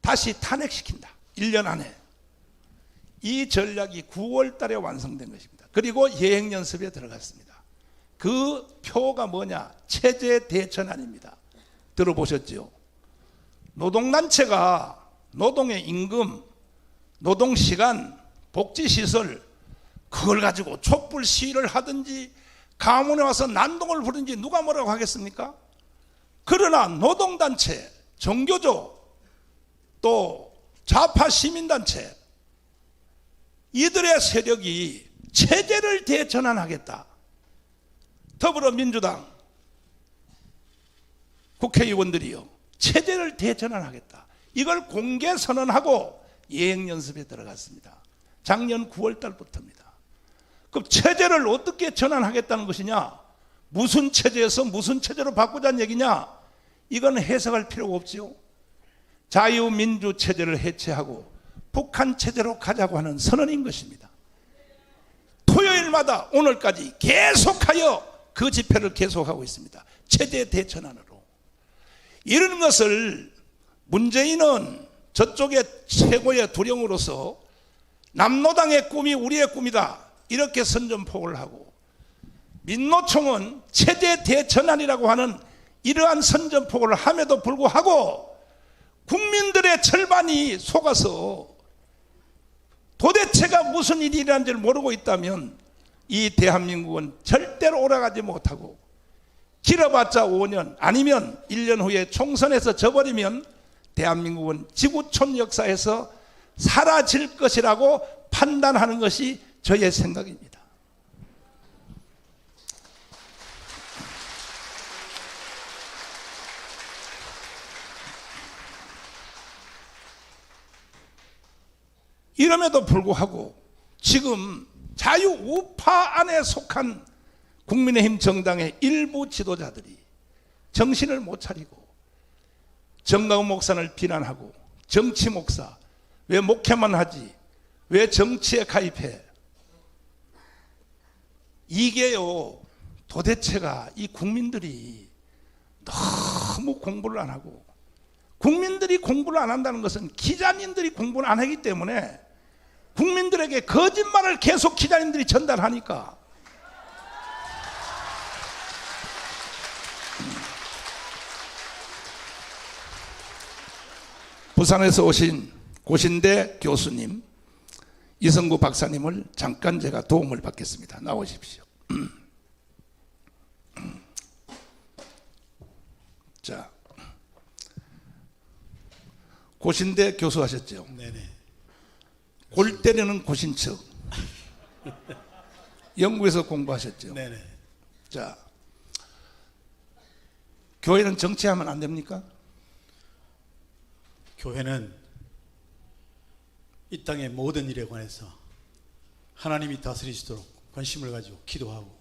다시 탄핵시킨다. 1년 안에. 이 전략이 9월 달에 완성된 것입니다. 그리고 예행연습에 들어갔습니다. 그 표가 뭐냐? 체제 대전환입니다. 들어보셨죠? 노동단체가 노동의 임금, 노동시간, 복지시설 그걸 가지고 촛불 시위를 하든지 가문에 와서 난동을 부르든지 누가 뭐라고 하겠습니까? 그러나 노동단체, 종교조, 또 좌파 시민단체 이들의 세력이 체제를 대전환하겠다. 더불어민주당 국회의원들이요, 체제를 대전환하겠다. 이걸 공개 선언하고 예행연습에 들어갔습니다. 작년 9월 달부터입니다. 그럼 체제를 어떻게 전환하겠다는 것이냐? 무슨 체제에서 무슨 체제로 바꾸자는 얘기냐? 이건 해석할 필요가 없지요. 자유민주 체제를 해체하고 북한 체제로 가자고 하는 선언인 것입니다. 토요일마다 오늘까지 계속하여 그 집회를 계속하고 있습니다. 체제 대전환으로. 이런 것을 문재인은 저쪽의 최고의 두령으로서 남노당의 꿈이 우리의 꿈이다 이렇게 선전포고를 하고, 민노총은 체제 대전환이라고 하는 이러한 선전포고를 함에도 불구하고 국민들의 절반이 속아서 도대체가 무슨 일이 일어난지를 모르고 있다면 이 대한민국은 절대로 오래가지 못하고 길어봤자 5년 아니면 1년 후에 총선에서 져버리면 대한민국은 지구촌 역사에서 사라질 것이라고 판단하는 것이 저의 생각입니다. 이럼에도 불구하고 지금 자유우파 안에 속한 국민의힘 정당의 일부 지도자들이 정신을 못 차리고 정강훈 목사를 비난하고, 정치 목사 왜 목회만 하지 왜 정치에 가입해? 이게요, 도대체가 이 국민들이 너무 공부를 안 하고, 국민들이 공부를 안 한다는 것은 기자님들이 공부를 안 하기 때문에 국민들에게 거짓말을 계속 기자님들이 전달하니까 부산에서 오신 고신대 교수님 이성구 박사님을 잠깐 제가 도움을 받겠습니다. 나오십시오. 자, 고신대 교수 하셨죠? 네네. 골 때리는 고신척. 영국에서 공부하셨죠? 네네. 자, 교회는 정치하면 안 됩니까? 교회는 이 땅의 모든 일에 관해서 하나님이 다스리시도록 관심을 가지고 기도하고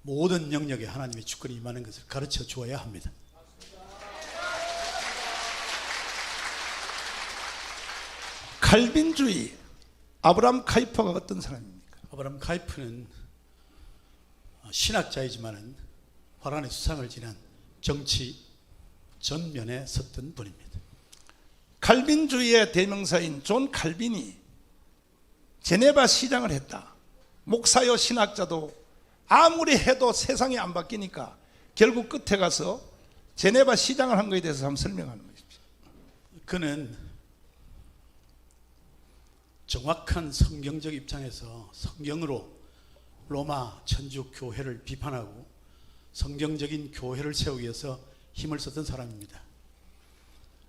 모든 영역에 하나님의 주권이 임하는 것을 가르쳐 주어야 합니다. 칼빈주의 아브라함 카이퍼가 어떤 사람입니까? 아브라함 카이프는 신학자이지만은 화란의 수상을 지난 정치 전면에 섰던 분입니다. 칼빈주의의 대명사인 존 칼빈이 제네바 시장을 했다. 목사요 신학자도 아무리 해도 세상이 안 바뀌니까 결국 끝에 가서 제네바 시장을 한 것에 대해서 한번 설명하는 것입니다. 그는 정확한 성경적 입장에서 성경으로 로마 천주 교회를 비판하고 성경적인 교회를 세우기 위해서 힘을 썼던 사람입니다.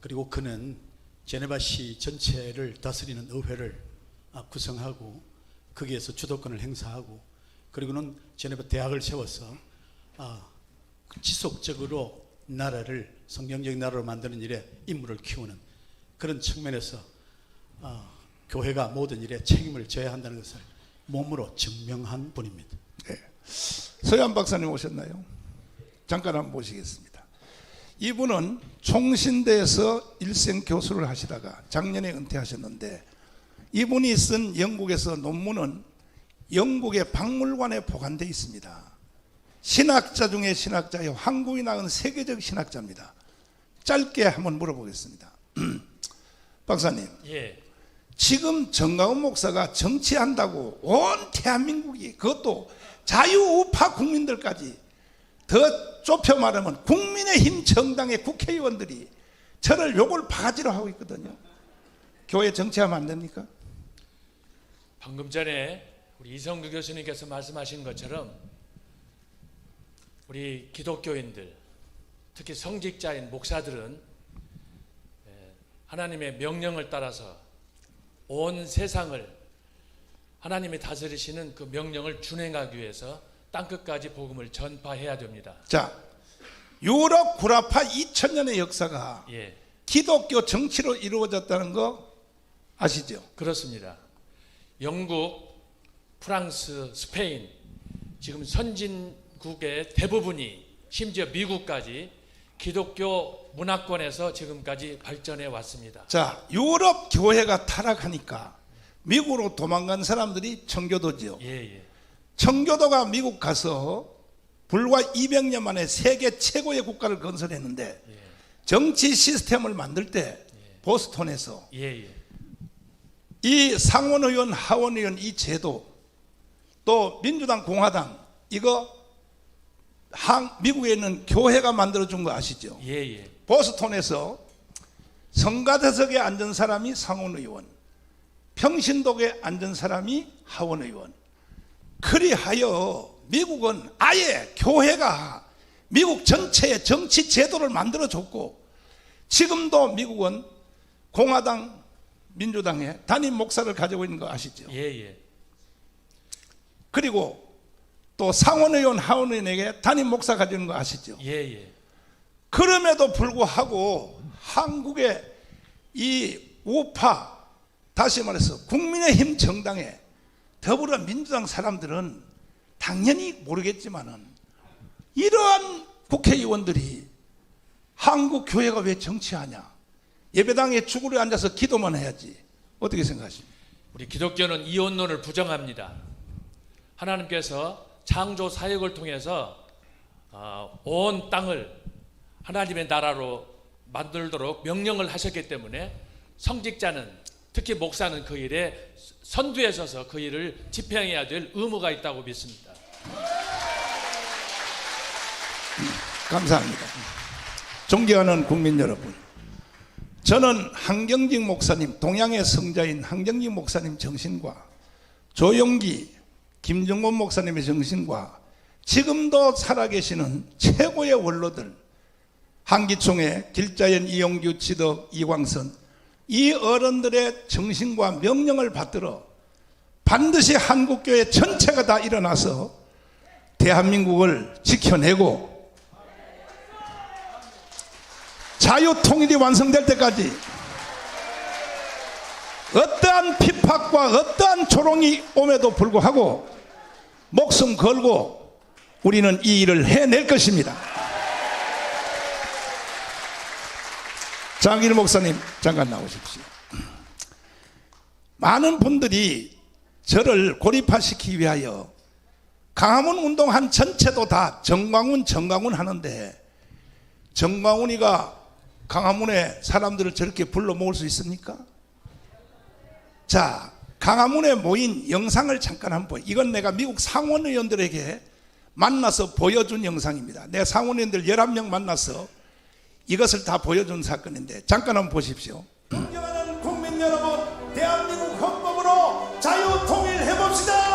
그리고 그는 제네바시 전체를 다스리는 의회를 구성하고 거기에서 주도권을 행사하고, 그리고는 제네바 대학을 세워서 지속적으로 나라를 성경적인 나라로 만드는 일에 인물을 키우는 그런 측면에서 교회가 모든 일에 책임을 져야 한다는 것을 몸으로 증명한 분입니다. 네. 서현 박사님 오셨나요? 잠깐 한번 모시겠습니다. 이분은 총신대에서 일생 교수를 하시다가 작년에 은퇴하셨는데, 이분이 쓴 영국에서 논문은 영국의 박물관에 보관되어 있습니다. 신학자 중에 신학자요, 한국이 낳은 세계적 신학자입니다. 짧게 한번 물어보겠습니다. 박사님, 예, 지금 정강훈 목사가 정치한다고 온 대한민국이, 그것도 자유우파 국민들까지, 더 좁혀 말하면 국민의힘 정당의 국회의원들이 저를 욕을 바가지로 하고 있거든요. 교회 정치하면 안 됩니까? 방금 전에 우리 이성규 교수님께서 말씀하신 것처럼 우리 기독교인들, 특히 성직자인 목사들은 하나님의 명령을 따라서 온 세상을 하나님이 다스리시는 그 명령을 준행하기 위해서 땅끝까지 복음을 전파해야 됩니다. 자, 유럽 구라파 2000년의 역사가 예, 기독교 정치로 이루어졌다는 거 아시죠? 그렇습니다. 영국, 프랑스, 스페인, 지금 선진국의 대부분이, 심지어 미국까지 기독교 문화권에서 지금까지 발전해 왔습니다. 자, 유럽 교회가 타락하니까 미국으로 도망간 사람들이 청교도죠. 예, 예. 청교도가 미국 가서 불과 200년 만에 세계 최고의 국가를 건설했는데, 예. 정치 시스템을 만들 때 보스턴에서 예, 예. 이 상원의원, 하원의원 이 제도, 또 민주당, 공화당, 이거 미국에 있는 교회가 만들어준 거 아시죠? 예, 예. 보스턴에서 성가대석에 앉은 사람이 상원의원, 평신도에 앉은 사람이 하원의원. 그리하여 미국은 아예 교회가 미국 전체의 정치 제도를 만들어줬고, 지금도 미국은 공화당, 민주당의 담임 목사를 가지고 있는 거 아시죠? 예, 예. 그리고 또 상원의원, 하원의원에게 담임 목사 가지고 있는 거 아시죠? 예, 예. 그럼에도 불구하고 한국의 이 우파, 다시 말해서 국민의힘 정당의 더불어민주당 사람들은 당연히 모르겠지만은 이러한 국회의원들이 한국 교회가 왜 정치하냐? 예배당에 쭈그려 앉아서 기도만 해야지. 어떻게 생각하십니까? 우리 기독교는 이혼론을 부정합니다. 하나님께서 창조 사역을 통해서 온 땅을 하나님의 나라로 만들도록 명령을 하셨기 때문에 성직자는, 특히 목사는 그 일에 선두에 서서 그 일을 집행해야 될 의무가 있다고 믿습니다. 감사합니다. 존경하는 국민 여러분, 저는 한경직 목사님, 동양의 성자인 한경직 목사님 정신과 조용기, 김정곤 목사님의 정신과 지금도 살아계시는 최고의 원로들, 한기총의 길자연, 이용규, 지덕, 이광선, 이 어른들의 정신과 명령을 받들어 반드시 한국교회 전체가 다 일어나서 대한민국을 지켜내고 자유통일이 완성될 때까지 어떠한 핍박과 어떠한 조롱이 옴에도 불구하고 목숨 걸고 우리는 이 일을 해낼 것입니다. 장길 목사님 잠깐 나오십시오. 많은 분들이 저를 고립화시키기 위하여 강화문 운동한 전체도 다 정광훈 하는데, 정광훈이가 강화문에 사람들을 저렇게 불러 모을 수 있습니까? 자, 강화문에 모인 영상을 잠깐 한번, 이건 내가 미국 상원의원들에게 만나서 보여준 영상입니다. 내가 상원의원들 11명 만나서 이것을 다 보여준 사건인데 잠깐 한번 보십시오. 존경하는 국민 여러분, 대한민국 헌법으로 자유통일 해봅시다.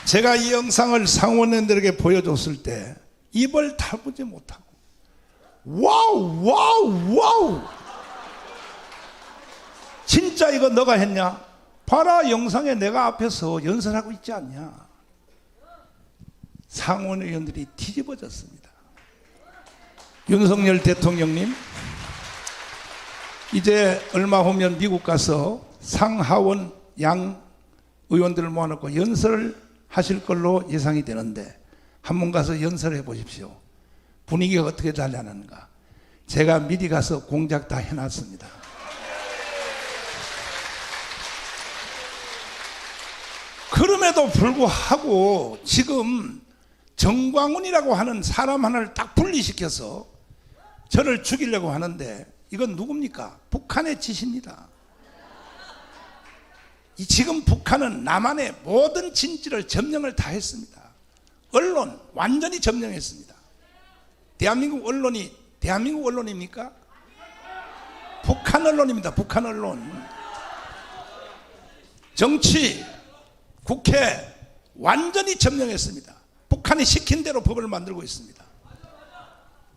제가 이 영상을 상원의원들에게 보여줬을 때 입을 다물지 못하고 와우 와우 와우, 진짜 이거 너가 했냐? 봐라, 영상에 내가 앞에서 연설하고 있지 않냐? 상원의원들이 뒤집어졌습니다. 윤석열 대통령님, 이제 얼마 후면 미국 가서 상하원 양 의원들을 모아놓고 연설을 하실 걸로 예상이 되는데 한번 가서 연설해 보십시오. 분위기가 어떻게 달라나는가. 제가 미리 가서 공작 다 해놨습니다. 그럼에도 불구하고 지금 정광훈이라고 하는 사람 하나를 딱 분리시켜서 저를 죽이려고 하는데 이건 누굽니까? 북한의 짓입니다. 지금 북한은 남한의 모든 진지를 점령을 다 했습니다. 언론 완전히 점령했습니다. 대한민국 언론이 대한민국 언론입니까? 북한 언론입니다. 북한 언론. 정치, 국회 완전히 점령했습니다. 북한이 시킨 대로 법을 만들고 있습니다.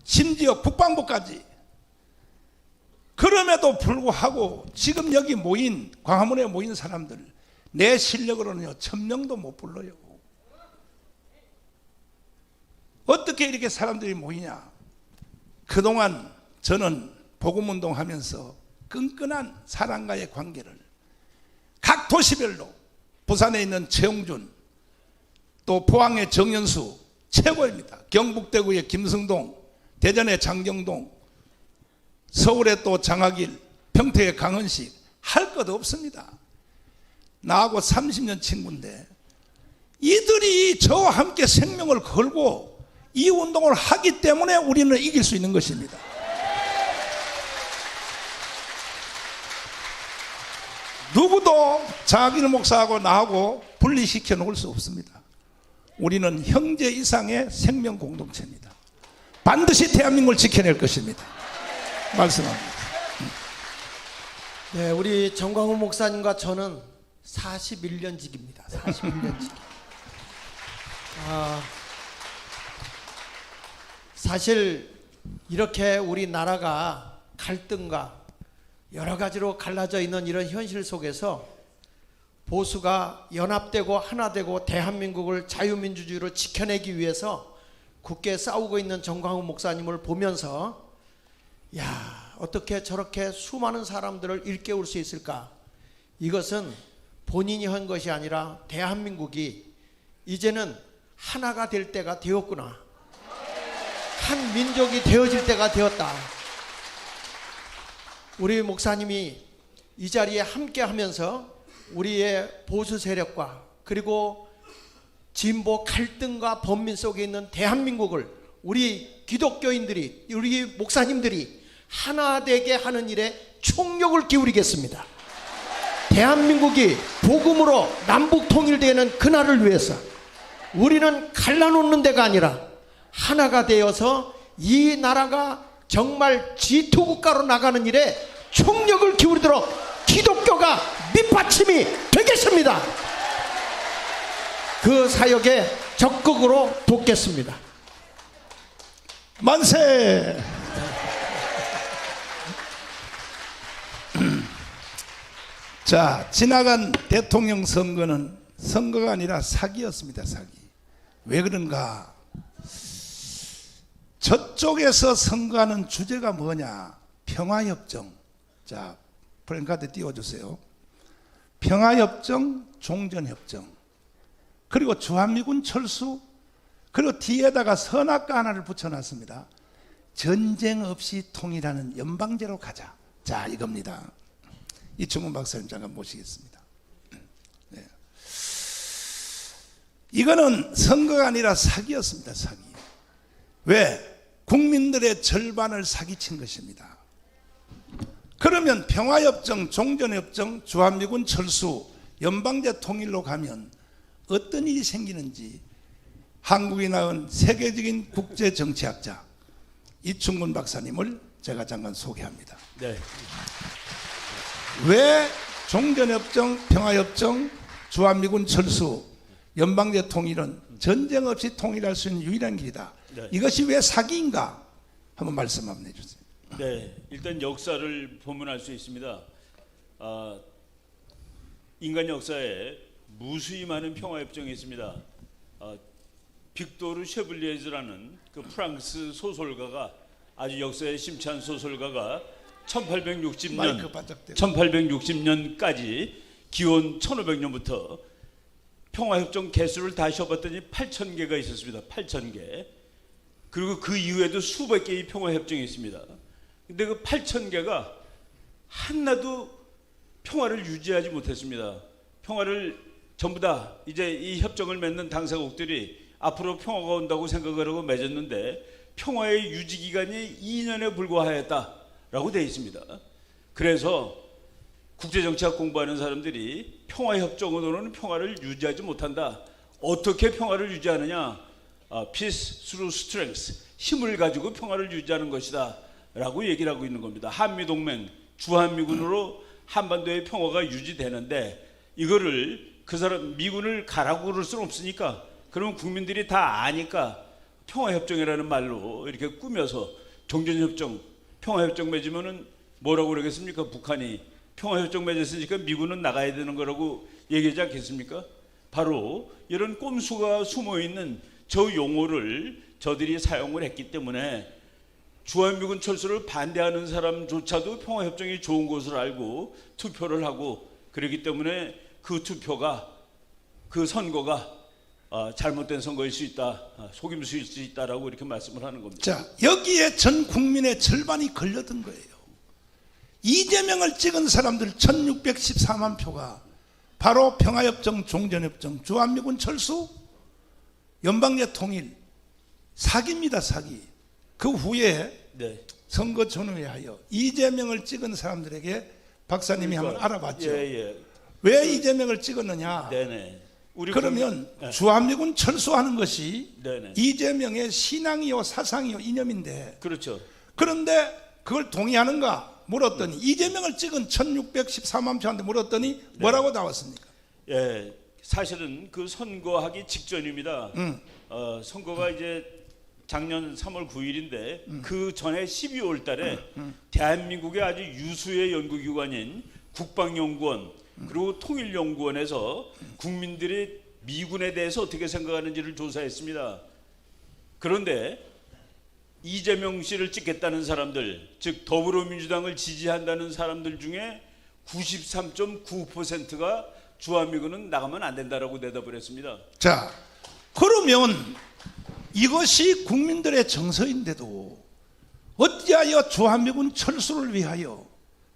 심지어 국방부까지. 그럼에도 불구하고 지금 여기 모인, 광화문에 모인 사람들 내 실력으로는요 1000명도 못 불러요. 어떻게 이렇게 사람들이 모이냐? 그동안 저는 복음운동하면서 끈끈한 사람과의 관계를 각 도시별로, 부산에 있는 최용준, 또 포항의 정연수 최고입니다. 경북대구의 김승동, 대전의 장경동, 서울의 또 장학일, 평택의 강은식, 할 것 없습니다. 나하고 30년 친구인데 이들이 저와 함께 생명을 걸고 이 운동을 하기 때문에 우리는 이길 수 있는 것입니다. 누구도 장학일 목사하고 나하고 분리시켜 놓을 수 없습니다. 우리는 형제 이상의 생명 공동체입니다. 반드시 대한민국을 지켜낼 것입니다. 말씀합니다. 네, 우리 정광훈 목사님과 저는 41년직입니다. 41년직. 사실 이렇게 우리나라가 갈등과 여러 가지로 갈라져 있는 이런 현실 속에서 보수가 연합되고 하나되고 대한민국을 자유민주주의로 지켜내기 위해서 굳게 싸우고 있는 정광훈 목사님을 보면서 야, 어떻게 저렇게 수많은 사람들을 일깨울 수 있을까? 이것은 본인이 한 것이 아니라 대한민국이 이제는 하나가 될 때가 되었구나. 한 민족이 되어질 때가 되었다. 우리 목사님이 이 자리에 함께 하면서 우리의 보수 세력과 그리고 진보 갈등과 범민 속에 있는 대한민국을 우리 기독교인들이, 우리 목사님들이 하나 되게 하는 일에 총력을 기울이겠습니다. 대한민국이 복음으로 남북 통일되는 그날을 위해서 우리는 갈라놓는 데가 아니라 하나가 되어서 이 나라가 정말 G2 국가로 나가는 일에 총력을 기울이도록 기독교가 밑받침이 되겠습니다. 그 사역에 적극으로 돕겠습니다. 만세! 자, 지나간 대통령 선거는 선거가 아니라 사기였습니다. 사기. 왜 그런가? 저쪽에서 선거하는 주제가 뭐냐? 평화협정. 자, 프랭카드 띄워주세요. 평화협정, 종전협정, 그리고 주한미군 철수, 그리고 뒤에다가 선악과 하나를 붙여놨습니다. 전쟁 없이 통일하는 연방제로 가자. 자, 이겁니다. 이충훈 박사님 잠깐 모시겠습니다. 네. 이거는 선거가 아니라 사기였습니다. 사기. 왜? 국민들의 절반을 사기친 것입니다. 그러면 평화협정, 종전협정, 주한미군 철수, 연방제 통일로 가면 어떤 일이 생기는지 한국이 낳은 세계적인 국제정치학자 이충근 박사님을 제가 잠깐 소개합니다. 네. 왜 종전협정, 평화협정, 주한미군 철수, 연방제 통일은 전쟁 없이 통일할 수 있는 유일한 길이다. 네. 이것이 왜 사기인가? 한번 말씀 한번 해주세요. 네, 일단 역사를 보면 알 수 있습니다. 인간 역사에 무수히 많은 평화협정이 있습니다. 빅토르 쉐블리에즈라는 그 프랑스 소설가가, 아주 역사에 심취한 소설가가 마이크 바짝 대고. 1860년까지 기원 1500년부터 평화협정 개수를 다 쉬어봤더니 8,000개가 있었습니다. 8,000개. 그리고 그 이후에도 수백 개의 평화협정이 있습니다. 근데 그 8,000개가 하나도 평화를 유지하지 못했습니다. 평화를 전부 다 이제 이 협정을 맺는 당사국들이 앞으로 평화가 온다고 생각을 하고 맺었는데 평화의 유지 기간이 2년에 불과하였다라고 되어 있습니다. 그래서 국제정치학 공부하는 사람들이 평화협정으로는 평화를 유지하지 못한다. 어떻게 평화를 유지하느냐? Peace through strength, 힘을 가지고 평화를 유지하는 것이다 라고 얘기를 하고 있는 겁니다. 한미동맹, 주한미군으로 한반도의 평화가 유지되는데 이거를 그 사람 미군을 가라고 그럴 수는 없으니까, 그러면 국민들이 다 아니까 평화협정이라는 말로 이렇게 꾸며서 종전협정, 평화협정 맺으면은 뭐라고 그러겠습니까? 북한이 평화협정 맺었으니까 미군은 나가야 되는 거라고 얘기하지 않겠습니까? 바로 이런 꼼수가 숨어있는 저 용어를 저들이 사용을 했기 때문에 주한미군 철수를 반대하는 사람조차도 평화협정이 좋은 것을 알고 투표를 하고, 그렇기 때문에 그 투표가, 그 선거가 잘못된 선거일 수 있다, 속임수일 수 있다라고 이렇게 말씀을 하는 겁니다. 자, 여기에 전 국민의 절반이 걸려든 거예요. 이재명을 찍은 사람들 1614만 표가 바로 평화협정, 종전협정, 주한미군 철수, 연방제 통일, 사기입니다. 사기. 그 후에 네. 선거 전후에 하여 이재명을 찍은 사람들에게 박사님이 그러니까, 한번 알아봤죠. 예. 왜 이재명을 찍었느냐? 네네. 그러면 네. 주한미군 철수하는 것이 네네. 이재명의 신앙이요 사상이요 이념인데, 그렇죠. 그런데 그걸 동의하는가 물었더니 이재명을 찍은 1614만 표한테 물었더니 뭐라고 나왔습니까? 예, 사실은 그 선거하기 직전입니다. 선거가 이제 작년 3월 9일인데 그 전에 12월 달에 대한민국의 아주 유수의 연구기관인 국방연구원 그리고 통일연구원에서 국민들이 미군에 대해서 어떻게 생각하는지를 조사했습니다. 그런데 이재명 씨를 찍겠다는 사람들, 즉 더불어민주당을 지지한다는 사람들 중에 93.9%가 주한미군은 나가면 안 된다라고 대답을 했습니다. 자, 그러면 이것이 국민들의 정서인데도 어찌하여 주한미군 철수를 위하여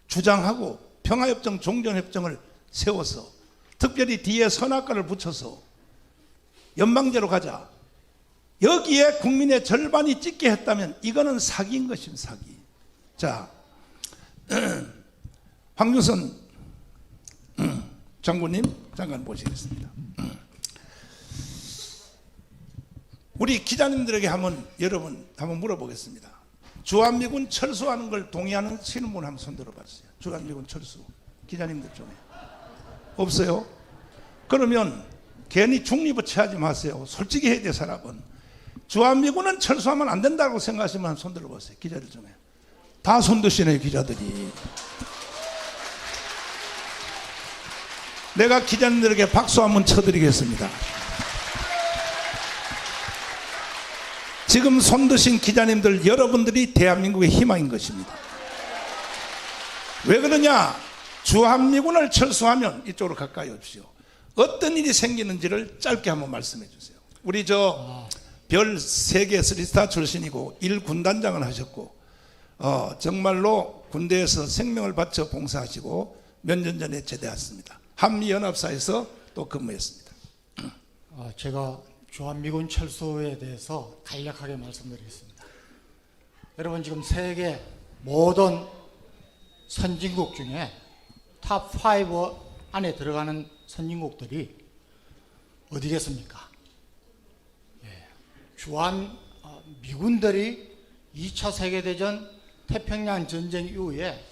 주장하고 평화협정, 종전협정을 세워서 특별히 뒤에 선악과를 붙여서 연방제로 가자, 여기에 국민의 절반이 찍게 했다면 이거는 사기인 것입니다. 사기. 자, 황유선 장군님 잠깐 모시겠습니다. 우리 기자님들에게 여러분 한번 물어보겠습니다. 주한미군 철수하는 걸 동의하는 분 한번 손 들어봤어요. 주한미군 철수. 기자님들 중에 없어요? 그러면 괜히 중립을 취하지 마세요. 솔직히 해야 돼. 사람은 주한미군은 철수하면 안 된다고 생각하시면 손 들어보세요. 기자들 중에 다 손 드시네요. 기자들이. 내가 기자님들에게 박수 한번 쳐드리겠습니다. 지금 손 드신 기자님들 여러분들이 대한민국의 희망인 것입니다. 왜 그러냐? 주한미군을 철수하면 이쪽으로 가까이 오십시오. 어떤 일이 생기는지를 짧게 한번 말씀해 주세요. 우리 별 3개 3스타 출신이고 1군단장을 하셨고 정말로 군대에서 생명을 바쳐 봉사하시고 몇 년 전에 제대했습니다. 한미연합사에서 또 근무했습니다. 제가 주한미군 철수에 대해서 간략하게 말씀드리겠습니다. 여러분, 지금 세계 모든 선진국 중에 탑5 안에 들어가는 선진국들이 어디겠습니까? 주한 미군들이 2차 세계대전 태평양 전쟁 이후에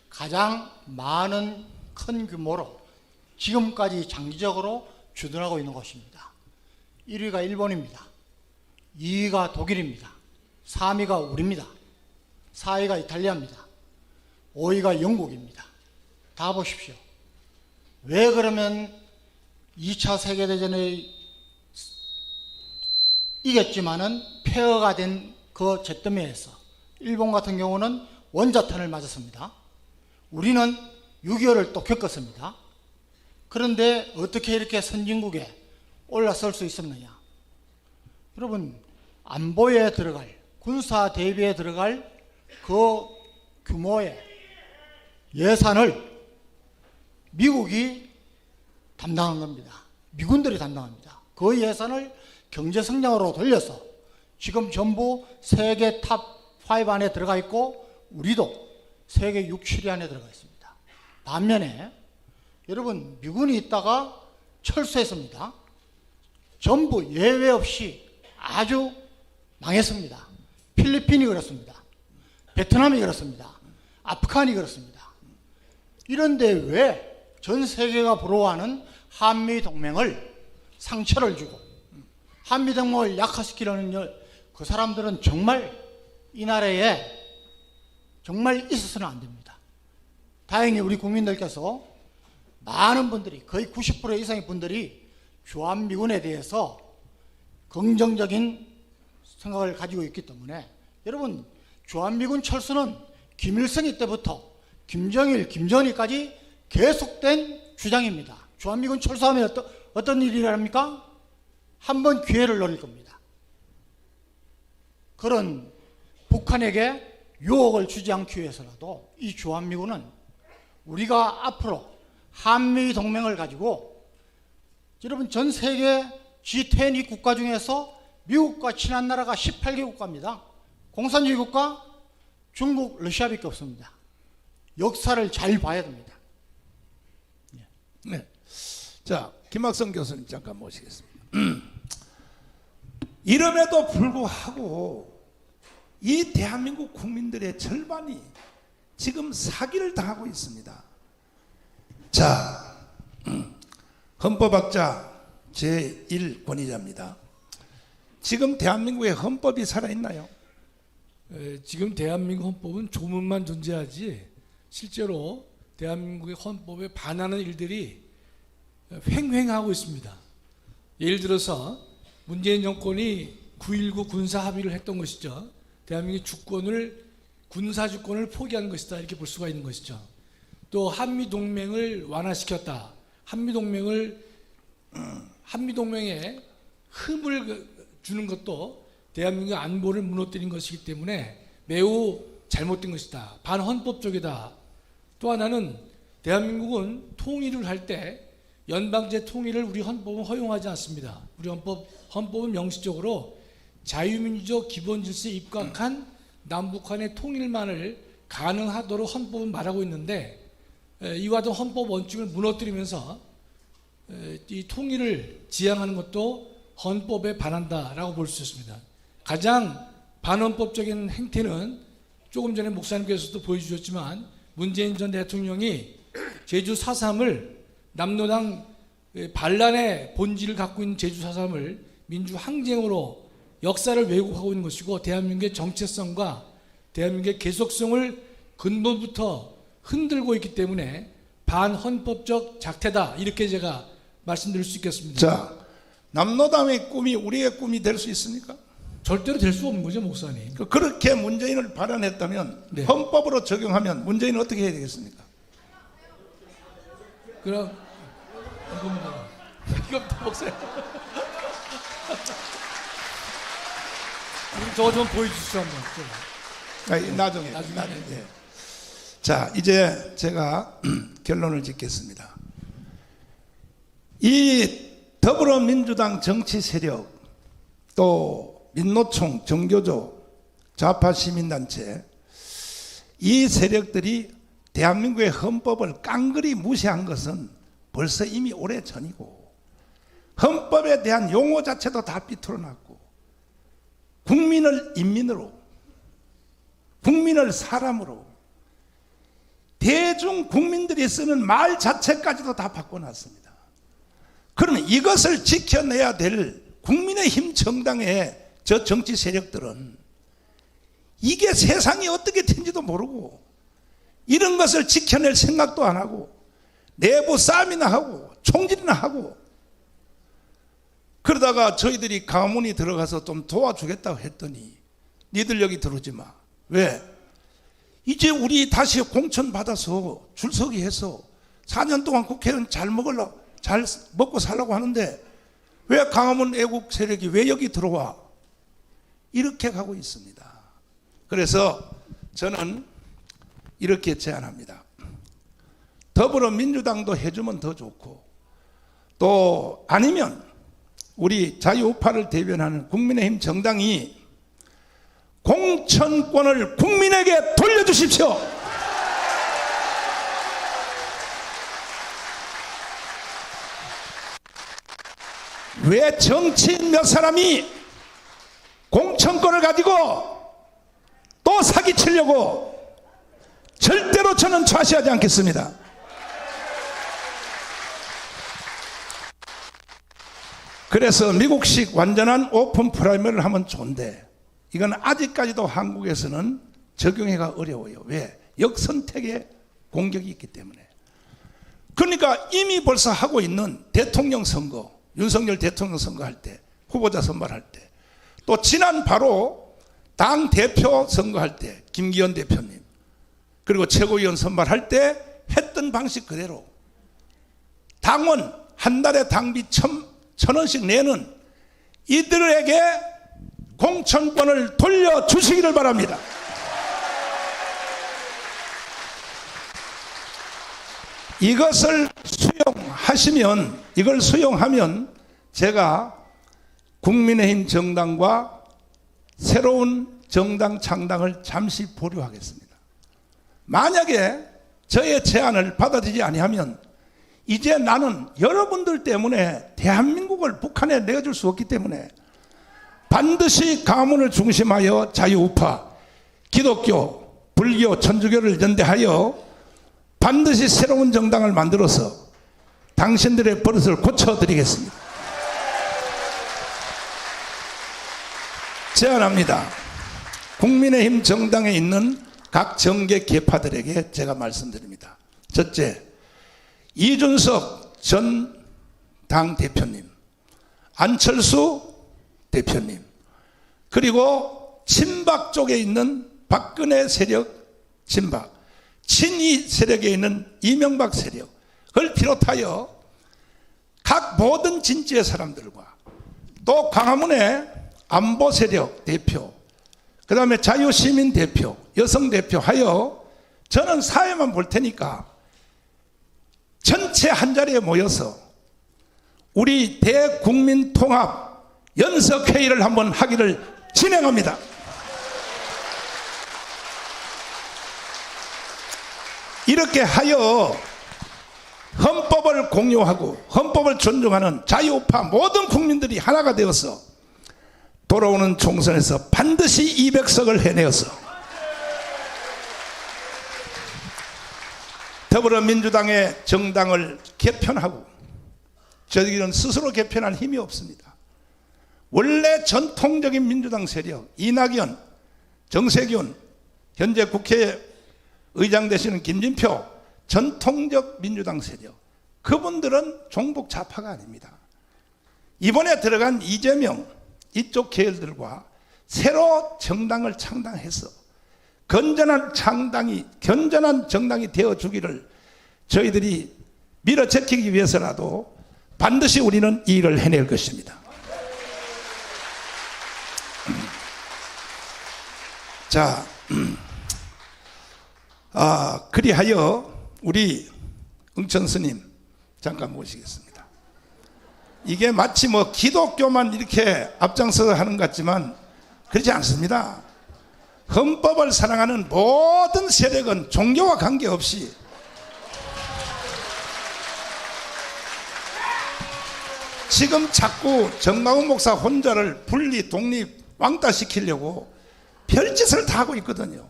가장 많은 큰 규모로 지금까지 장기적으로 주둔하고 있는 것입니다. 1위가 일본입니다. 2위가 독일입니다. 3위가 우리입니다. 4위가 이탈리아입니다. 5위가 영국입니다. 다 보십시오. 왜 그러면 2차 세계대전에 이겼지만은 폐허가 된 그 잿더미에서 일본 같은 경우는 원자탄을 맞았습니다. 우리는 6.25를 또 겪었습니다. 그런데 어떻게 이렇게 선진국에 올라설 수 있었느냐? 여러분, 안보에 들어갈, 군사 대비에 들어갈 그 규모의 예산을 미국이 담당한 겁니다. 미군들이 담당합니다. 그 예산을 경제 성장으로 돌려서 지금 전부 세계 탑5 안에 들어가 있고 우리도 세계 6, 7위 안에 들어가 있습니다. 반면에 여러분, 미군이 있다가 철수했습니다. 전부 예외 없이 아주 망했습니다. 필리핀이 그렇습니다. 베트남이 그렇습니다. 아프간이 그렇습니다. 이런데 왜 전 세계가 부러워하는 한미동맹을 상처를 주고 한미동맹을 약화시키려는 그 사람들은 정말 이 나라에 정말 있어서는 안 됩니다. 다행히 우리 국민들께서 많은 분들이, 거의 90% 이상의 분들이 주한미군에 대해서 긍정적인 생각을 가지고 있기 때문에, 여러분, 주한미군 철수는 김일성이 때부터 김정일, 김정일까지 계속된 주장입니다. 주한미군 철수하면 어떤 일이 일어납니까? 한 번 기회를 노릴 겁니다. 그런 북한에게 유혹을 주지 않기 위해서라도 이 주한미군은 우리가 앞으로 한미동맹을 가지고, 여러분, 전 세계 G20 국가 중에서 미국과 친한 나라가 18개 국가입니다. 공산주의 국가 중국, 러시아밖에 없습니다. 역사를 잘 봐야 됩니다. 네. 자, 김학성 교수님 잠깐 모시겠습니다. 이름에도 불구하고 이 대한민국 국민들의 절반이 지금 사기를 당하고 있습니다. 자, 헌법학자 제1권위자입니다. 지금 대한민국의 헌법이 살아있나요? 지금 대한민국 헌법은 조문만 존재하지 실제로 대한민국의 헌법에 반하는 일들이 횡행하고 있습니다. 예를 들어서 문재인 정권이 9.19 군사 합의를 했던 것이죠. 대한민국의 주권을, 군사 주권을 포기한 것이다, 이렇게 볼 수가 있는 것이죠. 또 한미동맹을 완화시켰다. 한미동맹에 흠을 주는 것도 대한민국의 안보를 무너뜨린 것이기 때문에 매우 잘못된 것이다. 반헌법적이다. 또 하나는 대한민국은 통일을 할 때 연방제 통일을 우리 헌법은 허용하지 않습니다. 우리 헌법은 명시적으로 자유민주적 기본질서에 입각한 남북한의 통일만을 가능하도록 헌법은 말하고 있는데, 이와 같은 헌법 원칙을 무너뜨리면서 이 통일을 지향하는 것도 헌법에 반한다라고 볼 수 있습니다. 가장 반헌법적인 행태는 조금 전에 목사님께서도 보여주셨지만 문재인 전 대통령이 제주 4.3을 남로당 반란의 본질을 갖고 있는 제주 4.3을 민주항쟁으로 역사를 왜곡하고 있는 것이고, 대한민국의 정체성과 대한민국의 계속성을 근본부터 흔들고 있기 때문에 반헌법적 작태다, 이렇게 제가 말씀드릴 수 있겠습니다. 자, 남로당의 꿈이 우리의 꿈이 될 수 있습니까? 절대로 될 수 없는 거죠, 목사님. 그렇게 문재인을 발언했다면 네. 헌법으로 적용하면 문재인은 어떻게 해야 되겠습니까? 그럼 이겁니다. 이겁니다, 목사님. 저거 좀 보여주시죠, 한번. 나중에. 예. 자, 이제 제가 결론을 짓겠습니다. 이 더불어민주당 정치 세력, 또 민노총, 정교조, 좌파 시민단체, 이 세력들이 대한민국의 헌법을 깡그리 무시한 것은 벌써 이미 오래전이고, 헌법에 대한 용어 자체도 다 삐뚤어놨고, 국민을 인민으로, 국민을 사람으로, 대중 국민들이 쓰는 말 자체까지도 다 바꿔놨습니다. 그러면 이것을 지켜내야 될 국민의힘 정당의 저 정치 세력들은 이게 세상이 어떻게 된지도 모르고 이런 것을 지켜낼 생각도 안 하고 내부 싸움이나 하고 총질이나 하고 그러다가 저희들이 가문이 들어가서 좀 도와주겠다고 했더니 니들 여기 들어오지 마. 왜? 이제 우리 다시 공천 받아서 줄서기 해서 4년 동안 국회의원 잘 먹고 살라고 하는데 왜 강화문 애국 세력이 왜 여기 들어와? 이렇게 가고 있습니다. 그래서 저는 이렇게 제안합니다. 더불어민주당도 해주면 더 좋고 또 아니면 우리 자유우파를 대변하는 국민의힘 정당이 공천권을 국민에게 돌려주십시오. 왜 정치인 몇 사람이 공천권을 가지고 또 사기치려고 절대로 저는 좌시하지 않겠습니다. 그래서 미국식 완전한 오픈 프라이머리를 하면 좋은데 이건 아직까지도 한국에서는 적용하기가 어려워요. 왜? 역선택의 공격이 있기 때문에. 그러니까 이미 벌써 하고 있는 대통령 선거, 윤석열 대통령 선거할 때, 후보자 선발할 때, 또 지난 바로 당 대표 선거할 때 김기현 대표님, 그리고 최고위원 선발할 때 했던 방식 그대로 당원 한 달에 당비 1,000원씩 내는 이들에게 공천권을 돌려주시기를 바랍니다. 이것을 수용하면 제가 국민의힘 정당과 새로운 정당 창당을 잠시 보류하겠습니다. 만약에 저의 제안을 받아들이지 아니하면 이제 나는 여러분들 때문에 대한민국을 북한에 내어줄 수 없기 때문에 반드시 가문을 중심하여 자유우파, 기독교, 불교, 천주교를 연대하여 반드시 새로운 정당을 만들어서 당신들의 버릇을 고쳐드리겠습니다. 제안합니다. 국민의힘 정당에 있는 각 정계 계파들에게 제가 말씀드립니다. 첫째, 이준석 전 당 대표님, 안철수 대표님, 그리고 친박 쪽에 있는 박근혜 세력 친박, 친이 세력에 있는 이명박 세력을 비롯하여 각 모든 진지의 사람들과 또 광화문의 안보 세력 대표, 그 다음에 자유시민 대표, 여성 대표 하여 저는 사회만 볼 테니까 전체 한자리에 모여서 우리 대국민 통합 연석회의를 한번 하기를 진행합니다. 이렇게 하여 헌법을 공유하고 헌법을 존중하는 자유우파 모든 국민들이 하나가 되어서 돌아오는 총선에서 반드시 200석을 해내어서 더불어민주당의 정당을 개편하고 저희들은 스스로 개편할 힘이 없습니다. 원래 전통적인 민주당 세력 이낙연, 정세균, 현재 국회의장 되시는 김진표 전통적 민주당 세력, 그분들은 종북 좌파가 아닙니다. 이번에 들어간 이재명 이쪽 계열들과 새로 정당을 창당해서 건전한 정당이 되어주기를 저희들이 밀어제키기 위해서라도 반드시 우리는 이 일을 해낼 것입니다. 자, 그리하여 우리 응천 스님 잠깐 모시겠습니다. 이게 마치 뭐 기독교만 이렇게 앞장서서 하는 것 같지만 그렇지 않습니다. 헌법을 사랑하는 모든 세력은 종교와 관계없이 지금 자꾸 정광훈 목사 혼자를 분리, 독립, 왕따시키려고 별짓을 다 하고 있거든요.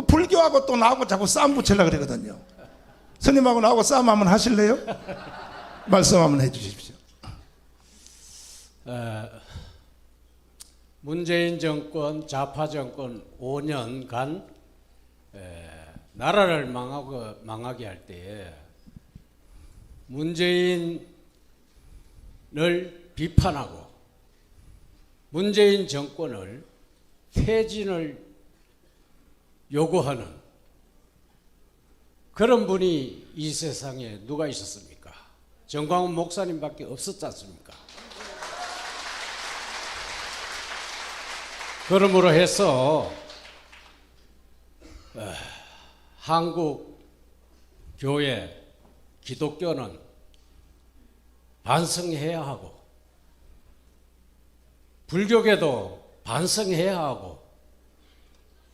불교하고 또 나하고 자꾸 싸움 붙이려고 그러거든요. 스님하고 나하고 싸움 한번 하실래요? 말씀 한번 해 주십시오. 문재인 정권, 좌파 정권 5년간 나라를 망하게 할 때에 문재인을 비판하고 문재인 정권을 퇴진을 요구하는 그런 분이 이 세상에 누가 있었습니까? 정광훈 목사님밖에 없었지 않습니까? 그러므로 해서 한국 교회 기독교는 반성해야 하고 불교계도 반성해야 하고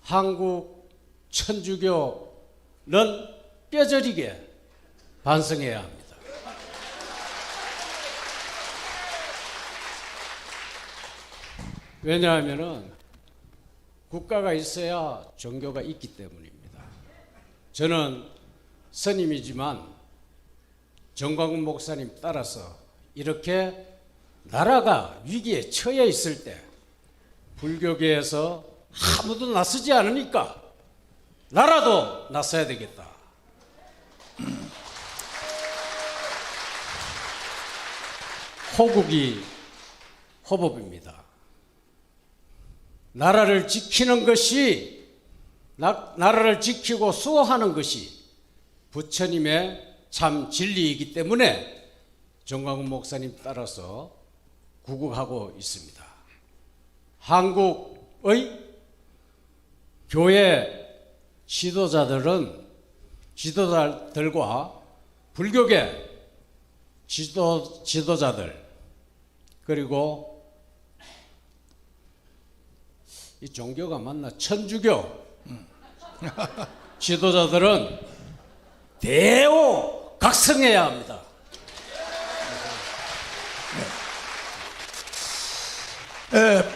한국 천주교는 뼈저리게 반성해야 합니다. 왜냐하면은 국가가 있어야 종교가 있기 때문입니다. 저는 스님이지만 정광훈 목사님 따라서 이렇게 나라가 위기에 처해 있을 때 불교계에서 아무도 나서지 않으니까 나라도 나서야 되겠다. 호국이 호법입니다. 나라를 지키는 것이 나라를 지키고 수호하는 것이 부처님의 참 진리이기 때문에 정광훈 목사님 따라서 구국하고 있습니다. 한국의 교회 지도자들과 불교계 지도자들 그리고 이 종교가 맞나? 천주교 지도자들은 대오각성해야 합니다.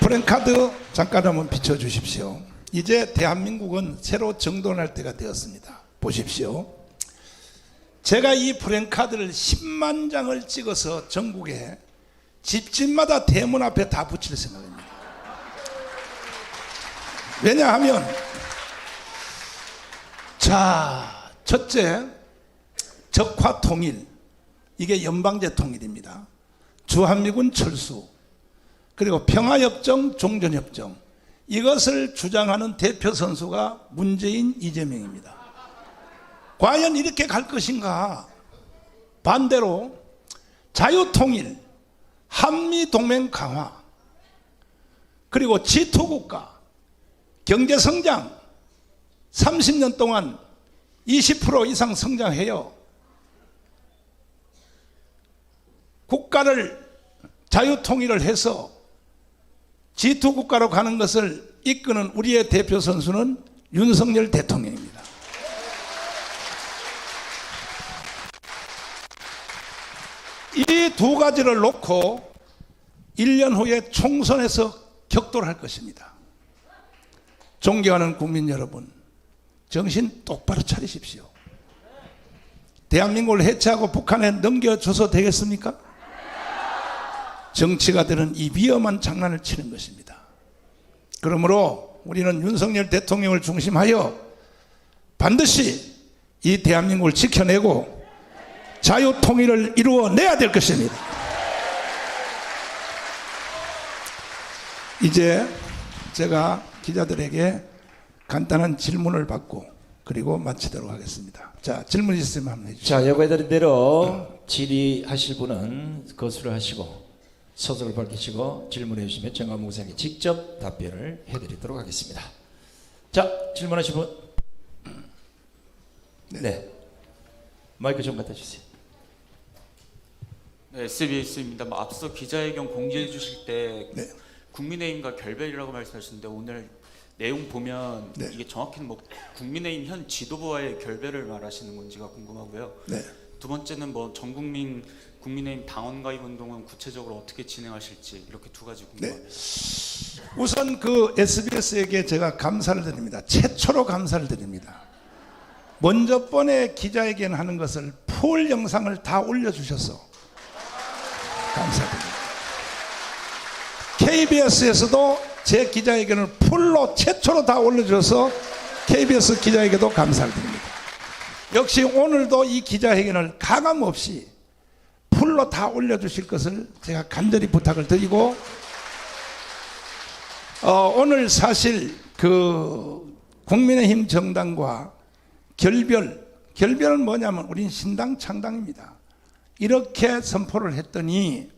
프랭카드 잠깐 한번 비춰주십시오. 이제 대한민국은 새로 정돈할 때가 되었습니다. 보십시오. 제가 이 프랭카드를 10만 장을 찍어서 전국에 집집마다 대문 앞에 다 붙일 생각입니다. 왜냐하면 자, 첫째 적화 통일, 이게 연방제 통일입니다. 주한미군 철수, 그리고 평화협정, 종전협정, 이것을 주장하는 대표 선수가 문재인, 이재명입니다. 과연 이렇게 갈 것인가? 반대로 자유통일, 한미동맹 강화, 그리고 G2국가, 경제성장 30년 동안 20% 이상 성장해요. 국가를 자유통일을 해서 G2국가로 가는 것을 이끄는 우리의 대표 선수는 윤석열 대통령입니다. 이 두 가지를 놓고 1년 후에 총선에서 격돌할 것입니다. 존경하는 국민 여러분, 정신 똑바로 차리십시오. 대한민국을 해체하고 북한에 넘겨줘서 되겠습니까? 정치가들은 이 위험한 장난을 치는 것입니다. 그러므로 우리는 윤석열 대통령을 중심하여 반드시 이 대한민국을 지켜내고 자유통일을 이루어내야 될 것입니다. 이제 제가 기자들에게 간단한 질문을 받고 그리고 마치도록 하겠습니다. 자, 질문 있으면 한번 해주시죠. 자, 예고해드린 대로 질의하실 분은 거수를 하시고 서적을 밝히시고 질문해 주시면 정광훈 목사님께 직접 답변을 해드리도록 하겠습니다. 자, 질문하실 분. 네. 마이크 좀 갖다 주세요. 네, SBS입니다. 앞서 기자회견 공지해 주실 때 네. 국민의힘과 결별이라고 말씀하셨는데 오늘 내용 보면 네. 이게 정확히는 뭐 국민의힘 현 지도부와의 결별을 말하시는 건지가 궁금하고요. 네. 두 번째는 뭐 전 국민의힘 당원 가입 운동은 구체적으로 어떻게 진행하실지 이렇게 두 가지 궁금합니다. 네. 우선 그 SBS에게 제가 감사를 드립니다. 최초로 감사를 드립니다. 먼저 번에 기자회견 하는 것을 풀 영상을 다 올려주셔서 감사드립니다. KBS에서도 제 기자회견을 풀로 최초로 다 올려줘서 KBS 기자에게도 감사를 드립니다. 역시 오늘도 이 기자회견을 가감없이 풀로 다 올려주실 것을 제가 간절히 부탁을 드리고, 오늘 사실 그 국민의힘 정당과 결별은 뭐냐면 우린 신당 창당입니다. 이렇게 선포를 했더니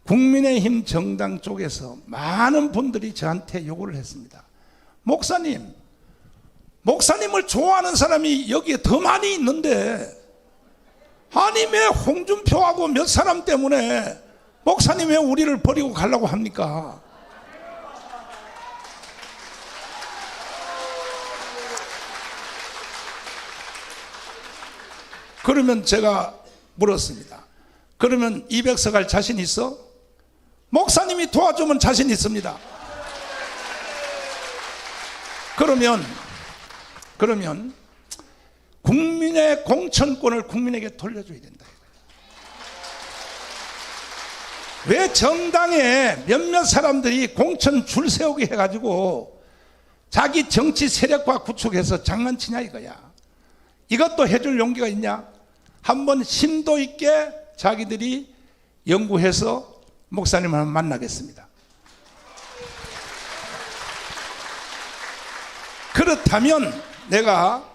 국민의힘 정당 쪽에서 많은 분들이 저한테 요구를 했습니다. 목사님을 좋아하는 사람이 여기에 더 많이 있는데, 아니 왜 홍준표하고 몇 사람 때문에 목사님 왜 우리를 버리고 가려고 합니까? 그러면 제가 물었습니다. 그러면 200석 할 자신 있어? 목사님이 도와주면 자신 있습니다. 그러면 국민의 공천권을 국민에게 돌려줘야 된다. 왜 정당에 몇몇 사람들이 공천 줄 세우게 해가지고 자기 정치 세력과 구축해서 장난치냐 이거야. 이것도 해줄 용기가 있냐? 한번 심도 있게 자기들이 연구해서 목사님을 한번 만나겠습니다. 그렇다면 내가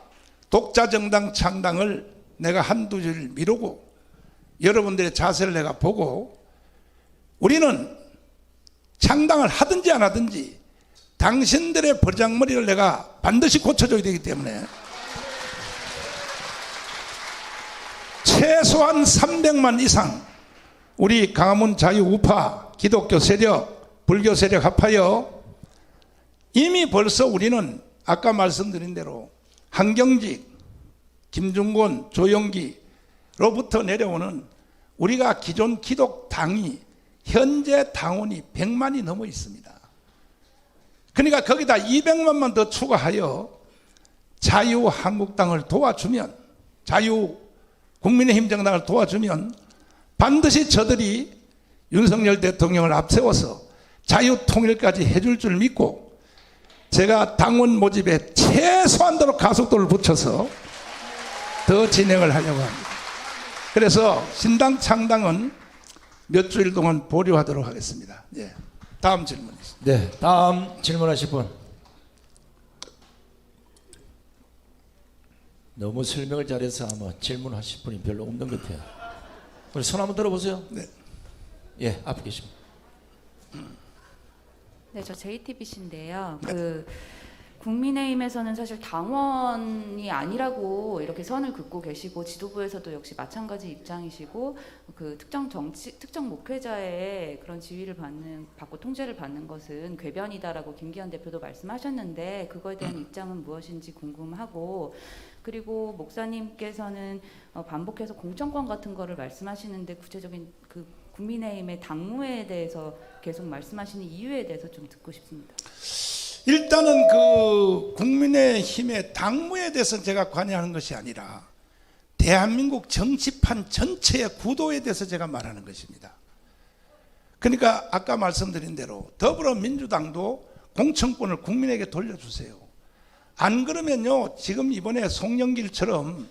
독자정당 창당을 내가 한두 줄 미루고 여러분들의 자세를 내가 보고, 우리는 창당을 하든지 안 하든지 당신들의 버장머리를 내가 반드시 고쳐줘야 되기 때문에 최소한 300만 이상 우리 강화문 자유우파 기독교 세력, 불교 세력 합하여 이미 벌써 우리는 아까 말씀드린 대로 한경직, 김중곤, 조영기로부터 내려오는 우리가 기존 기독당이 현재 당원이 100만이 넘어 있습니다. 그러니까 거기다 200만만 더 추가하여 자유한국당을 도와주면, 자유국민의힘 정당을 도와주면 반드시 저들이 윤석열 대통령을 앞세워서 자유통일까지 해줄 줄 믿고, 제가 당원 모집에 최소한도로 가속도를 붙여서 더 진행을 하려고 합니다. 그래서 신당 창당은 몇 주일 동안 보류하도록 하겠습니다. 예. 다음 질문. 네, 다음 질문하실 분. 너무 설명을 잘해서 아마 질문하실 분이 별로 없는 것 같아요. 우리 손 한번 들어보세요. 네. 예, 앞에 계십니다. 네, 저 JTBC인데요. 국민의힘에서는 사실 당원이 아니라고 이렇게 선을 긋고 계시고, 지도부에서도 역시 마찬가지 입장이시고, 그 특정 목회자의 그런 지위를 받고 통제를 받는 것은 궤변이다라고 김기현 대표도 말씀하셨는데, 그거에 대한 입장은 무엇인지 궁금하고, 그리고 목사님께서는 반복해서 공천권 같은 거를 말씀하시는데, 구체적인 그 국민의힘의 당무에 대해서 계속 말씀하시는 이유에 대해서 좀 듣고 싶습니다. 일단은 그 국민의힘의 당무에 대해서 제가 관여하는 것이 아니라 대한민국 정치판 전체의 구도에 대해서 제가 말하는 것입니다. 그러니까 아까 말씀드린 대로 더불어민주당도 공천권을 국민에게 돌려주세요. 안 그러면요, 지금 이번에 송영길처럼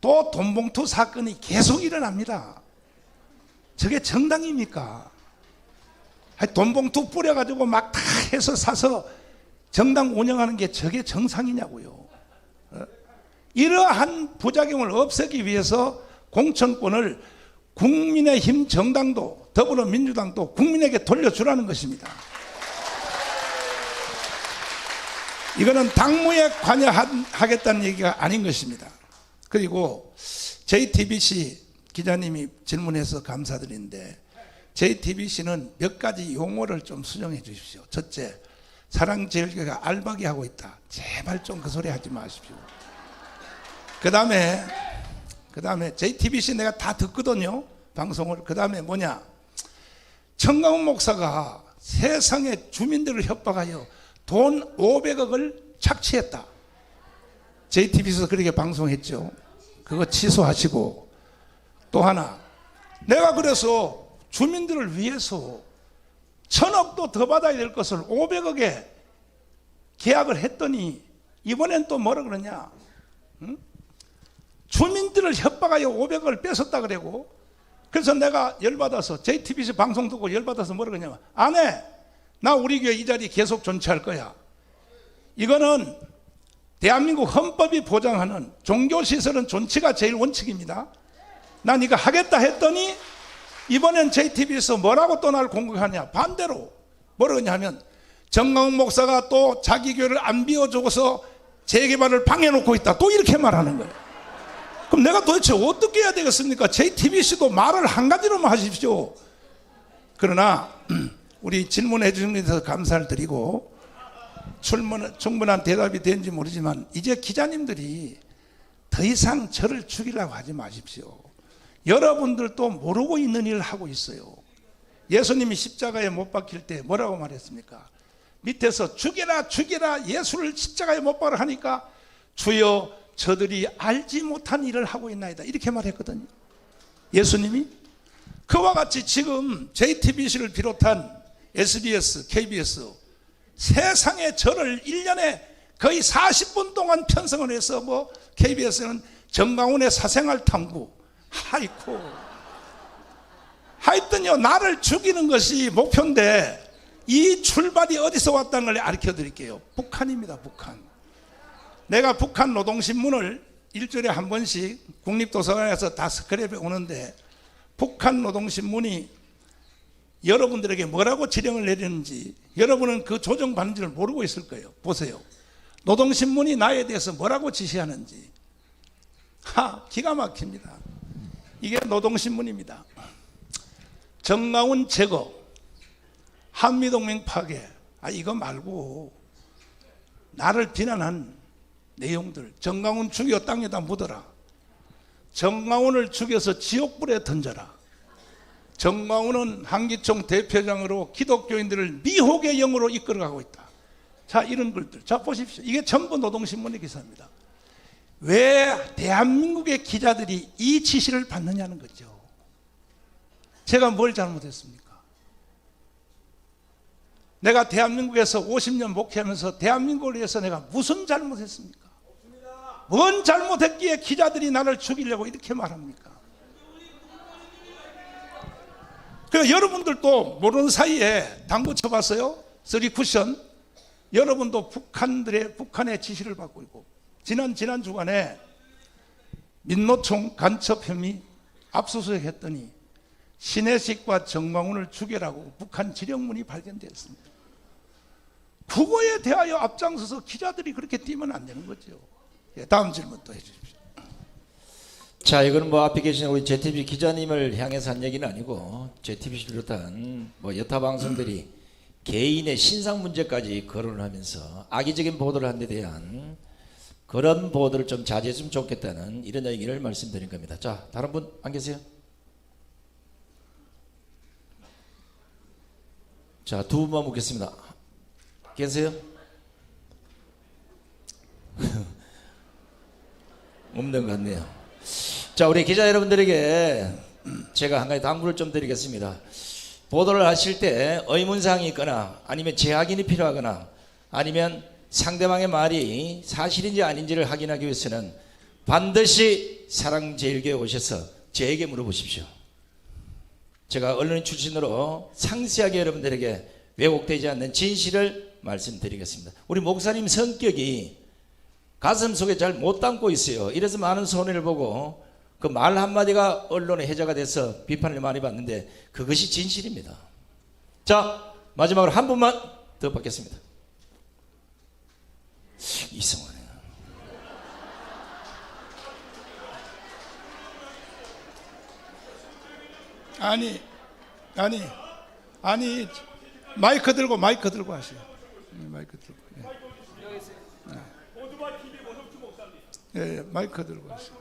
또 돈봉투 사건이 계속 일어납니다. 저게 정당입니까? 돈봉투 뿌려가지고 막 다 해서 사서 정당 운영하는 게 저게 정상이냐고요. 이러한 부작용을 없애기 위해서 공천권을 국민의힘 정당도 더불어민주당도 국민에게 돌려주라는 것입니다. 이거는 당무에 관여하겠다는 얘기가 아닌 것입니다. 그리고 JTBC 기자님이 질문해서 감사드리는데, JTBC는 몇 가지 용어를 좀 수정해 주십시오. 첫째, 사랑제일교회가 알박이 하고 있다. 제발 좀 그 소리 하지 마십시오. 그 다음에 JTBC 내가 다 듣거든요, 방송을. 그 다음에 뭐냐, 청강훈 목사가 세상에 주민들을 협박하여 돈 500억을 착취했다. JTBC에서 그렇게 방송했죠. 그거 취소하시고, 또 하나, 내가 그래서 주민들을 위해서 1,000억도 더 받아야 될 것을 500억에 계약을 했더니 이번엔 또 뭐라 그러냐? 주민들을 협박하여 500억을 뺏었다 그러고, 그래서 내가 열받아서 JTBC 방송 듣고 열받아서 뭐라 그러냐면, 안 해. 나 우리 교회 이 자리 계속 존치할 거야. 이거는 대한민국 헌법이 보장하는 종교시설은 존치가 제일 원칙입니다. 난 이거 하겠다 했더니 이번엔 JTBC에서 뭐라고 또 날 공격하냐? 반대로 뭐라 그러냐면, 정강훈 목사가 또 자기 교회를 안 비워주고서 재개발을 방해놓고 있다, 또 이렇게 말하는 거예요. 그럼 내가 도대체 어떻게 해야 되겠습니까? JTBC도 말을 한 가지로만 하십시오. 그러나 우리 질문해 주신 것에 대해서 감사를 드리고, 충분한 대답이 된지 모르지만 이제 기자님들이 더 이상 저를 죽이려고 하지 마십시오. 여러분들도 모르고 있는 일을 하고 있어요. 예수님이 십자가에 못 박힐 때 뭐라고 말했습니까? 밑에서 죽여라 죽여라, 예수를 십자가에 못 박으라 하니까 주여 저들이 알지 못한 일을 하고 있나이다, 이렇게 말했거든요. 예수님이. 그와 같이 지금 JTBC를 비롯한 SBS, KBS 세상에 저를 1년에 거의 40분 동안 편성을 해서, 뭐 KBS는 정강훈의 사생활 탐구, 하이코 하여튼요, 나를 죽이는 것이 목표인데 이 출발이 어디서 왔다는 걸 알려 드릴게요. 북한입니다. 북한. 내가 북한 노동신문을 일주일에 한 번씩 국립도서관에서 다 스크랩해 오는데, 북한 노동신문이 여러분들에게 뭐라고 지령을 내리는지 여러분은 그 조정받는 줄 모르고 있을 거예요. 보세요. 노동신문이 나에 대해서 뭐라고 지시하는지. 기가 막힙니다. 이게 노동신문입니다. 정강훈 제거, 한미동맹 파괴, 이거 말고 나를 비난한 내용들. 정강훈 죽여 땅에다 묻어라. 정강훈을 죽여서 지옥불에 던져라. 정강훈은 한기총 대표장으로 기독교인들을 미혹의 영으로 이끌어가고 있다. 자, 이런 글들. 자, 보십시오. 이게 전부 노동신문의 기사입니다. 왜 대한민국의 기자들이 이 지시를 받느냐는 거죠. 제가 뭘 잘못했습니까? 내가 대한민국에서 50년 목회하면서 대한민국을 위해서 내가 무슨 잘못했습니까? 뭔 잘못했기에 기자들이 나를 죽이려고 이렇게 말합니까? 그래서 여러분들도 모르는 사이에 당구 쳐봤어요? 3쿠션. 여러분도 북한의 지시를 받고 있고, 지난 주간에 민노총 간첩 혐의 압수수색 했더니 신혜식과 정광훈을 죽여라고 북한 지령문이 발견되었습니다. 그거에 대하여 앞장서서 기자들이 그렇게 뛰면 안 되는 거죠. 다음 질문 또 해주십시오. 자, 이거는 뭐 앞에 계신 우리 JTBC 기자님을 향해서 한 얘기는 아니고, JTBC 비롯한 뭐 여타 방송들이 개인의 신상 문제까지 거론을 하면서 악의적인 보도를 한 데 대한 그런 보도를 좀 자제했으면 좋겠다는 이런 얘기를 말씀드린 겁니다. 자, 다른 분 안 계세요? 자, 두 분만 묻겠습니다. 계세요? 없는 것 같네요. 자, 우리 기자 여러분들에게 제가 한 가지 당부를 좀 드리겠습니다. 보도를 하실 때 의문사항이 있거나 아니면 재확인이 필요하거나 아니면 상대방의 말이 사실인지 아닌지를 확인하기 위해서는 반드시 사랑제일교회 오셔서 저에게 물어보십시오. 제가 언론인 출신으로 상세하게 여러분들에게 왜곡되지 않는 진실을 말씀드리겠습니다. 우리 목사님 성격이 가슴 속에 잘 못 담고 있어요. 이래서 많은 손해를 보고 그 말 한마디가 언론의 해자가 돼서 비판을 많이 받는데 그것이 진실입니다. 자, 마지막으로 한 분만 더 받겠습니다. 이상하네요. 아니 마이크 들고 하세요. 마이크 들고. 예, 마이크 들고 하세요.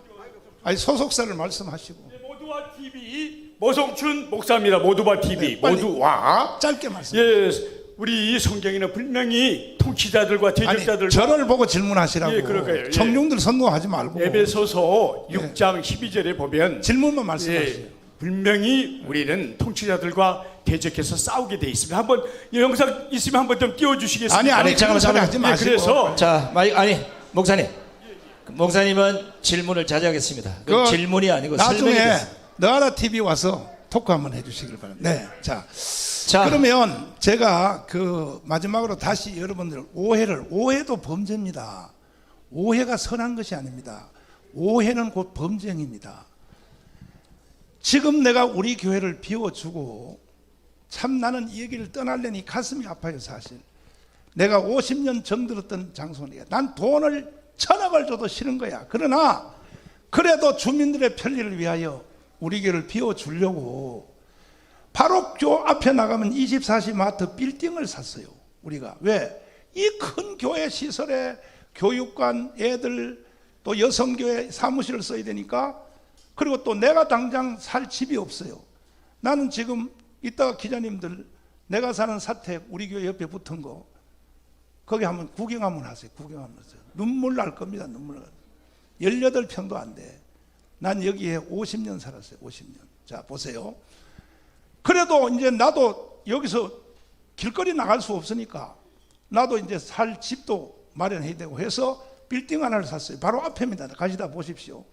소속사를 말씀하시고. 모두와 TV 모성춘 목사입니다. 모두와 TV 모두와 짧게 말씀. 예, 우리 이 성경에는 분명히 통치자들과 대적자들 저를 보고 질문하시라고. 예, 그럴까요? 청룡들 선동하지 말고. 에베소서 6장 12절에 보면 질문만 말씀하세요. 분명히 우리는 통치자들과 대적해서 싸우게 돼 있습니다. 한번 이 영상 있으면 한번 좀 띄워주시겠습니까? 아니 잠깐만. 하지 마시고. 그래서 자, 아니 목사님, 목사님은 질문을 자제하겠습니다. 그 질문이 아니고 설명이 나중에 됐습니다. 너하라 TV 와서 토크 한번 해주시길 바랍니다. 네, 자 자, 그러면 제가 그 마지막으로 다시 여러분들 오해도 범죄입니다. 오해가 선한 것이 아닙니다. 오해는 곧 범죄입니다. 지금 내가 우리 교회를 비워주고 참 나는 이 얘기를 떠날려니 가슴이 아파요. 사실 내가 50년 정들었던 장소니까 난 돈을 1,000억을 줘도 싫은 거야. 그러나 그래도 주민들의 편리를 위하여 우리 교회를 비워주려고 바로 교 앞에 나가면 24시 마트 빌딩을 샀어요. 우리가 왜? 이 큰 교회 시설에 교육관, 애들, 또 여성교회 사무실을 써야 되니까. 그리고 또 내가 당장 살 집이 없어요. 나는 지금 이따가 기자님들 내가 사는 사택 우리 교회 옆에 붙은 거 거기 한번 구경 한번 하세요. 눈물 날 겁니다. 눈물 날. 18평도 안 돼. 난 여기에 50년 살았어요. 50년. 자 보세요. 그래도 이제 나도 여기서 길거리 나갈 수 없으니까 나도 이제 살 집도 마련해야 되고 해서 빌딩 하나를 샀어요. 바로 앞입니다. 가시다 보십시오.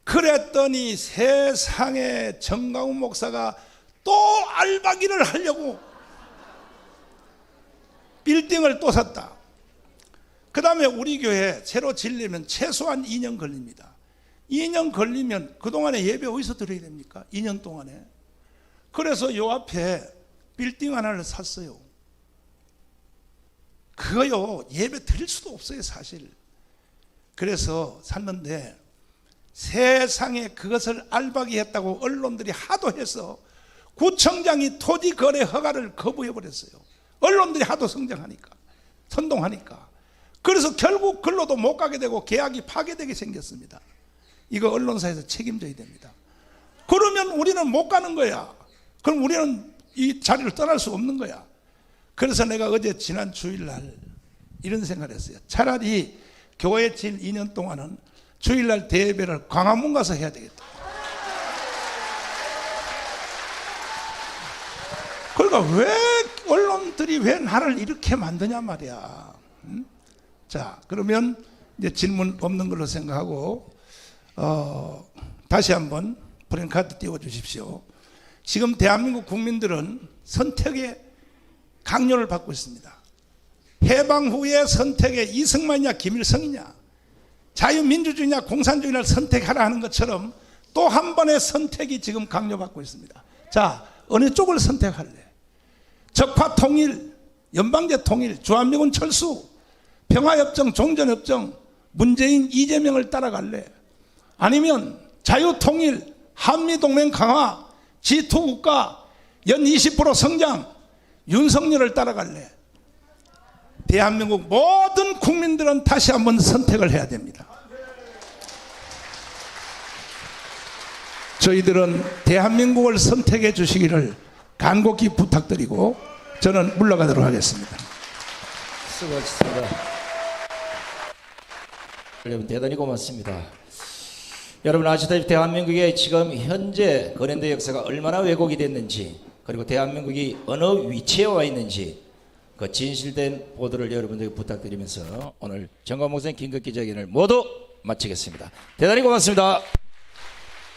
그랬더니 세상에 정강훈 목사가 또 알박이를 하려고 빌딩을 또 샀다. 그 다음에 우리 교회 새로 지으려면 최소한 2년 걸립니다. 2년 걸리면 그동안에 예배 어디서 드려야 됩니까? 2년 동안에. 그래서 요 앞에 빌딩 하나를 샀어요. 그거요 예배 드릴 수도 없어요 사실. 그래서 샀는데 세상에 그것을 알박이 했다고 언론들이 하도 해서 구청장이 토지 거래 허가를 거부해 버렸어요. 언론들이 하도 선동하니까. 그래서 결국 글로도 못 가게 되고 계약이 파괴되게 생겼습니다. 이거 언론사에서 책임져야 됩니다. 그러면 우리는 못 가는 거야. 그럼 우리는 이 자리를 떠날 수 없는 거야. 그래서 내가 어제 지난 주일날 이런 생각을 했어요. 차라리 교회 질 2년 동안은 주일날 대예배를 광화문 가서 해야 되겠다. 그러니까 왜 언론들이 왜 나를 이렇게 만드냐 말이야. 자 그러면 이제 질문 없는 걸로 생각하고 다시 한번 프랭카드 띄워주십시오. 지금 대한민국 국민들은 선택의 강요를 받고 있습니다. 해방 후의 선택에 이승만이냐 김일성이냐 자유민주주의냐 공산주의를 선택하라 하는 것처럼 또 한 번의 선택이 지금 강요받고 있습니다. 자 어느 쪽을 선택할래? 적화 통일, 연방제 통일, 주한미군 철수, 평화협정, 종전협정, 문재인, 이재명을 따라갈래? 아니면 자유통일, 한미동맹 강화, G2 국가, 연 20% 성장, 윤석열을 따라갈래? 대한민국 모든 국민들은 다시 한번 선택을 해야 됩니다. 저희들은 대한민국을 선택해 주시기를 간곡히 부탁드리고 저는 물러가도록 하겠습니다. 수고하셨습니다. 여러분 대단히 고맙습니다. 여러분 아시다시피 대한민국의 지금 현재 근현대 역사가 얼마나 왜곡이 됐는지 그리고 대한민국이 어느 위치에 와 있는지 그 진실된 보도를 여러분들에게 부탁드리면서 오늘 정광훈 목사님 긴급 기자회견을 모두 마치겠습니다. 대단히 고맙습니다.